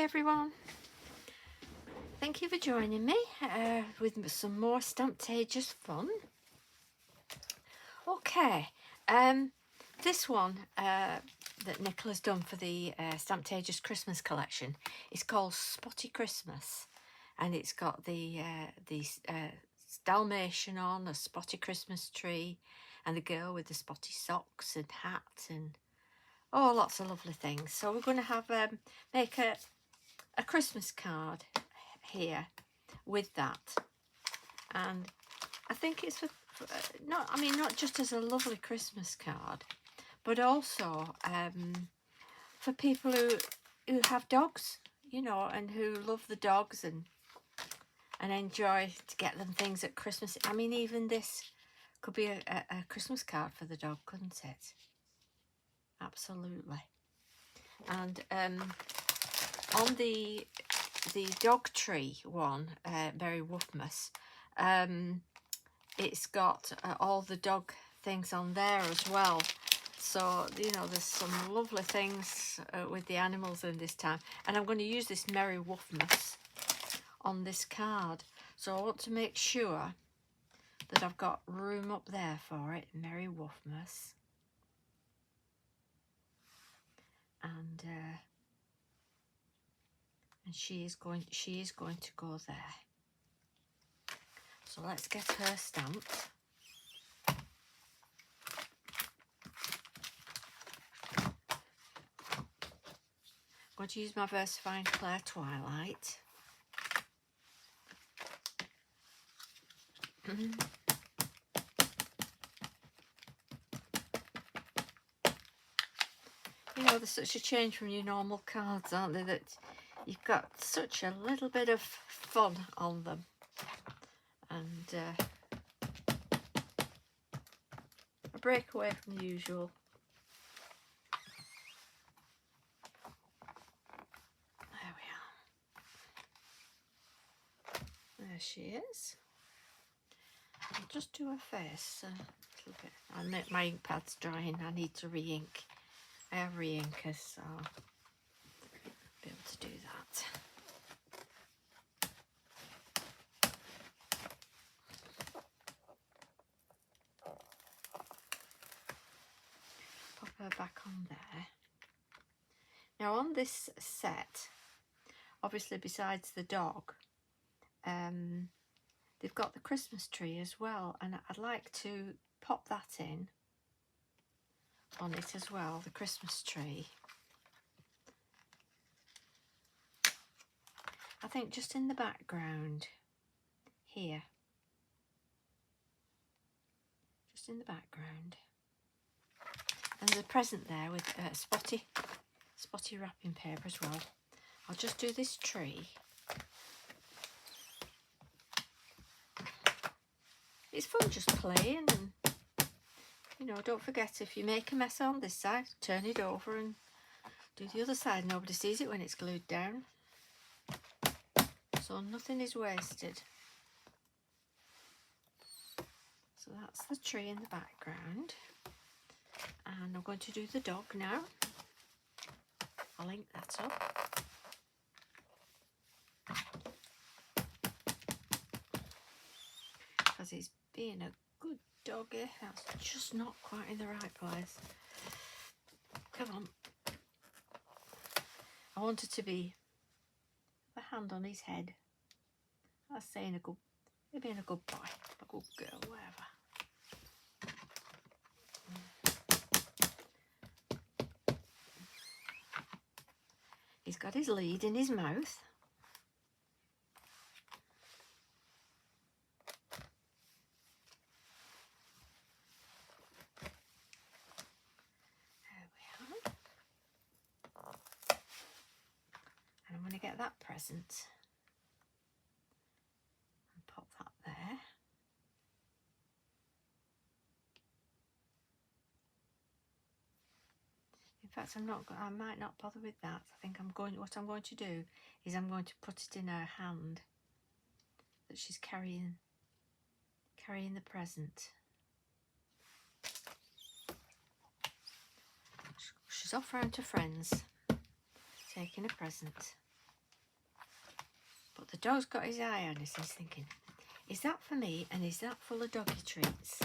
everyone. Thank you for joining me with some more Stamptagious fun. Okay, this one that Nicola's done for the Stamptagious Christmas collection is called Spotty Christmas, and it's got the Dalmatian on, a spotty Christmas tree, and the girl with the spotty socks and hat, and lots of lovely things. So we're going to have make a Christmas card here with that, and I think it's for not just as a lovely Christmas card, but also for people who have dogs, and who love the dogs and enjoy to get them things at Christmas. I mean, even this could be a Christmas card for the dog, couldn't it? Absolutely. And on the dog tree one, Merry Woofmas, it's got all the dog things on there as well. So, there's some lovely things with the animals in this time. And I'm going to use this Merry Woofmas on this card. So I want to make sure that I've got room up there for it. Merry Woofmas. And she is going to go there. So let's get her stamped. I'm going to use my VersaFine Clair Twilight. There's such a change from your normal cards, aren't they, that you've got such a little bit of fun on them. And a break away from the usual. There we are. There she is. I'll just do her face a little bit. My ink pad's drying. I need to re-ink. I have re-inkers, so I'll be able to do that. Pop her back on there. Now on this set, obviously besides the dog, they've got the Christmas tree as well, and I'd like to pop that in on it as well, the Christmas tree. I think just in the background here, just in the background. And there's a present there with spotty wrapping paper as well. I'll just do this tree. It's fun just playing, and don't forget, if you make a mess on this side, turn it over and do the other side. Nobody sees it when it's glued down, so nothing is wasted. So that's the tree in the background, and I'm going to do the dog now. I'll link that up. Because he's being a good doggy. That's just not quite in the right place. Come on. I want it to be a hand on his head. That's saying you're being a good boy, a good girl, whatever. He's got his lead in his mouth. And I'm going to get that present and pop that there. In fact, I might not bother with that. I think what I'm going to do is I'm going to put it in her hand that she's carrying the present. She's off round to friends, taking a present. But the dog's got his eye on us and he's thinking, is that for me and is that full of doggy treats?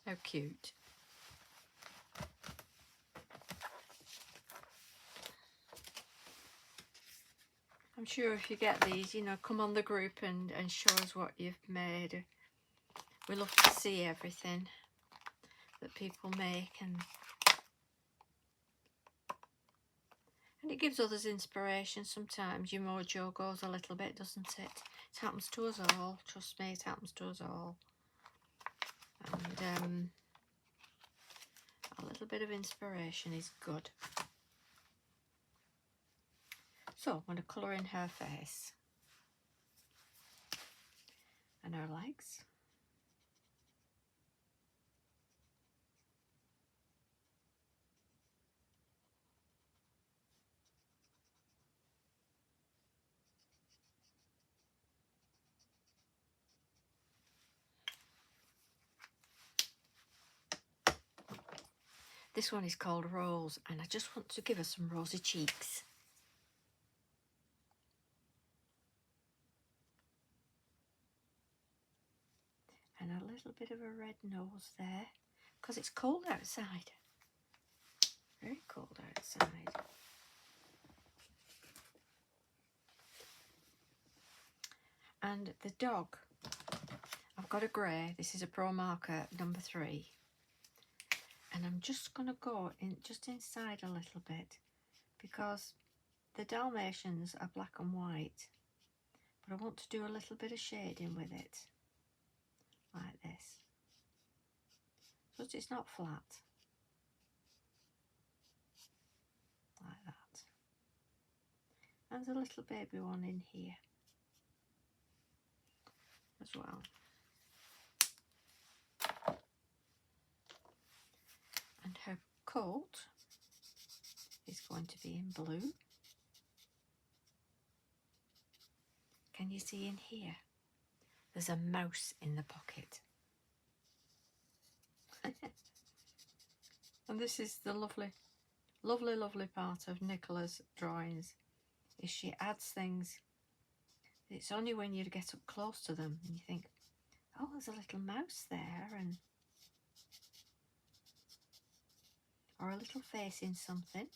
How cute. I'm sure if you get these, you know, come on the group and show us what you've made. We love to see everything that people make, and it gives others inspiration. Sometimes your mojo goes a little bit, doesn't it? It happens to us all. Trust me, it happens to us all. And a little bit of inspiration is good. So I'm going to colour in her face and her legs. This one is called Rose, and I just want to give her some rosy cheeks. And a little bit of a red nose there, because it's cold outside. Very cold outside. And the dog, I've got a grey. This is a Pro Marker number 3. And I'm just going to go in just inside a little bit, because the Dalmatians are black and white, but I want to do a little bit of shading with it, like this. So it's not flat, like that. And there's a little baby one in here as well. And her coat is going to be in blue. Can you see in here? There's a mouse in the pocket. And this is the lovely, lovely, lovely part of Nicola's drawings, is she adds things. It's only when you get up close to them and you think, oh, there's a little mouse there, and or a little face in something.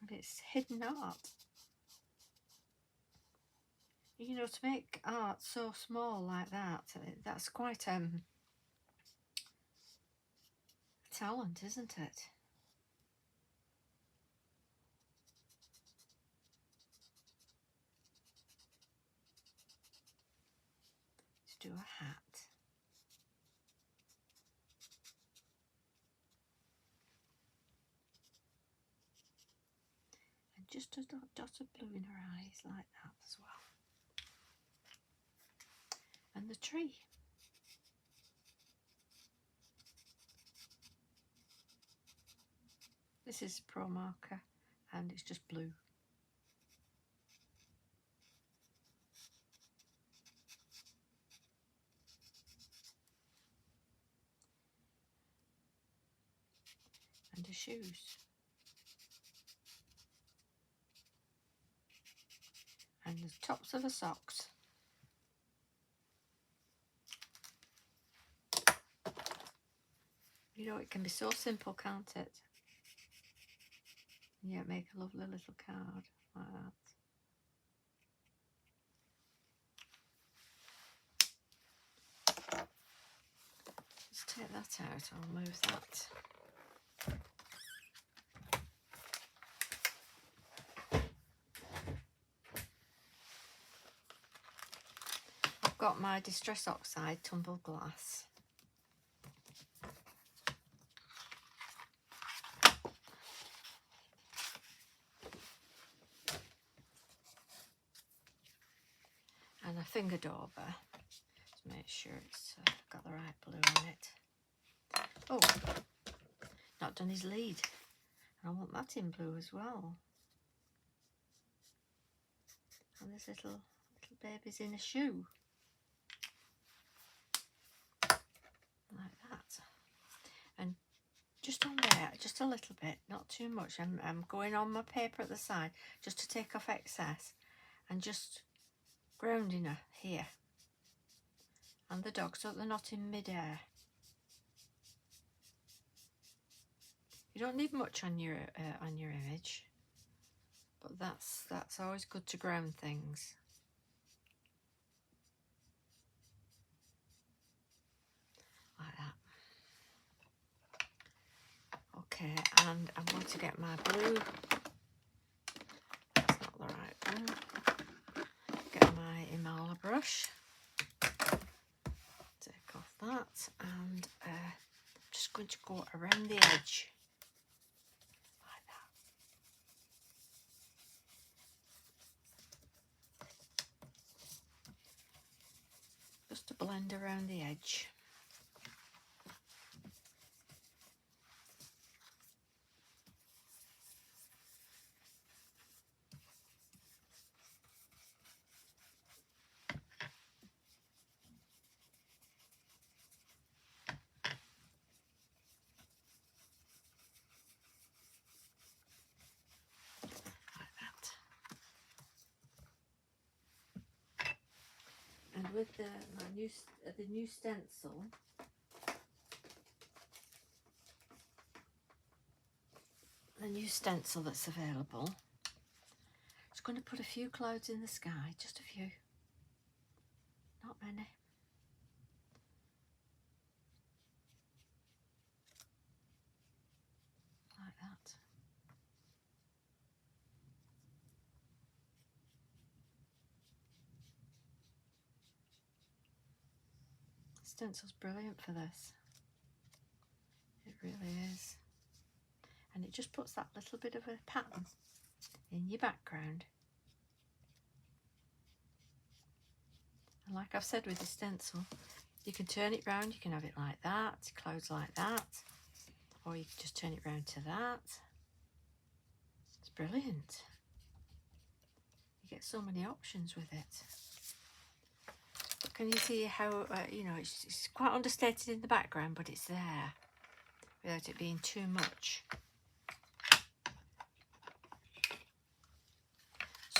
And it's hidden art. You know, to make art so small like that, that's quite a talent, isn't it? Let's do a hat. And just a dot of blue in her eyes like that as well. And the tree. This is Pro Marker and it's just blue. And the shoes. And the tops of the socks. You know, it can be so simple, can't it? Yeah, make a lovely little card like that. Let's take that out, I'll move that. I've got my Distress Oxide tumbled glass. And I fingered over to make sure it's got the right blue on it. Oh, not done his lead. I want that in blue as well. And this little baby's in a shoe. Like that. And just on there, just a little bit, not too much. I'm going on my paper at the side just to take off excess, and just grounding her here and the dog so that they're not in mid-air. You don't need much on your image, but that's always good to ground things. Like that. Okay, and I'm going to get my blue. That's not the right blue. Get my Imala brush. Take off that, and I'm just going to go around the edge. Like that. Just to blend around the edge. And with the new stencil, that's available, just going to put a few clouds in the sky, just a few, not many. Like that. The stencil's brilliant for this. It really is. And it just puts that little bit of a pattern in your background. And like I've said with the stencil, you can turn it round, you can have it like that, clouds like that, or you can just turn it round to that. It's brilliant. You get so many options with it. But can you see how, you know, it's quite understated in the background, but it's there without it being too much.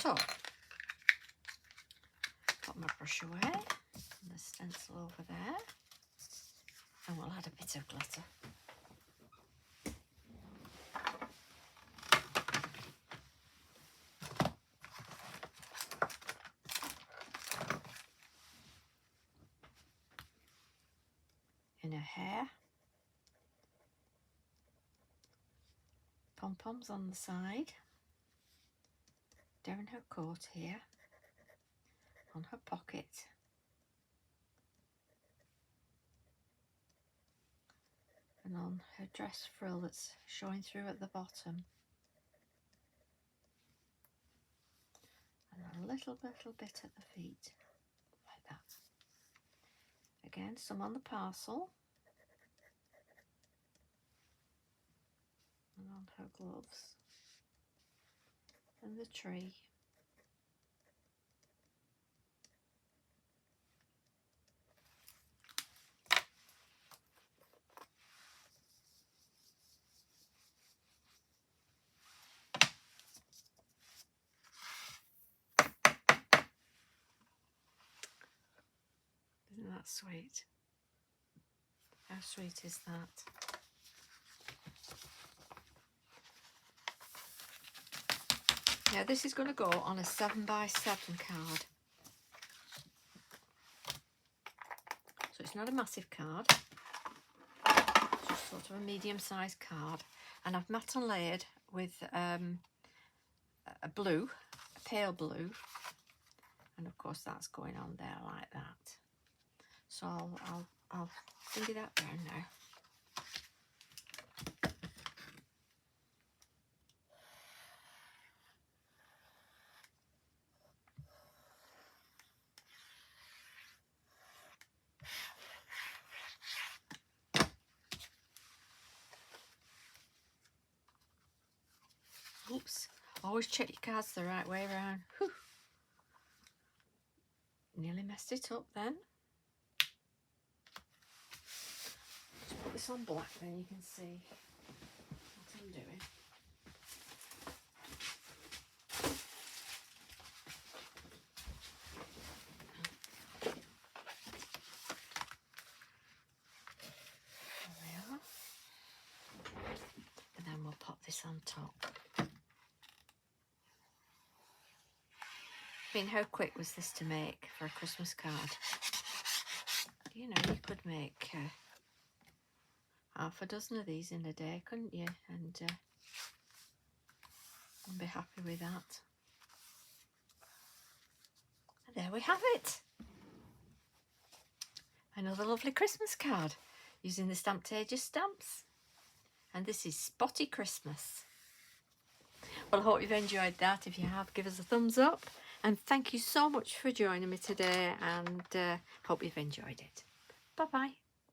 So, put my brush away, and the stencil over there, and we'll add a bit of glitter. In her hair, pom-poms on the side, down her coat here, on her pocket, and on her dress frill that's showing through at the bottom, and a little bit at the feet, like that. Again, some on the parcel, and on her gloves, and the tree. Isn't that sweet? How sweet is that? Now this is going to go on a 7x7 card. So it's not a massive card. It's just sort of a medium-sized card. And I've matte and layered with a blue, a pale blue. And of course that's going on there like that. So I'll figure that down now. Oops, always check your cards the right way around. Whew. messed it up then. Just put this on black then you can see what I'm doing. There we are. And then we'll pop this on top. I mean, how quick was this to make for a Christmas card? You know, you could make half a dozen of these in a day, couldn't you? And be happy with that. And there we have it. Another lovely Christmas card using the Stamptagious stamps. And this is Spotty Christmas. Well, I hope you've enjoyed that. If you have, give us a thumbs up. And thank you so much for joining me today, and hope you've enjoyed it. Bye-bye.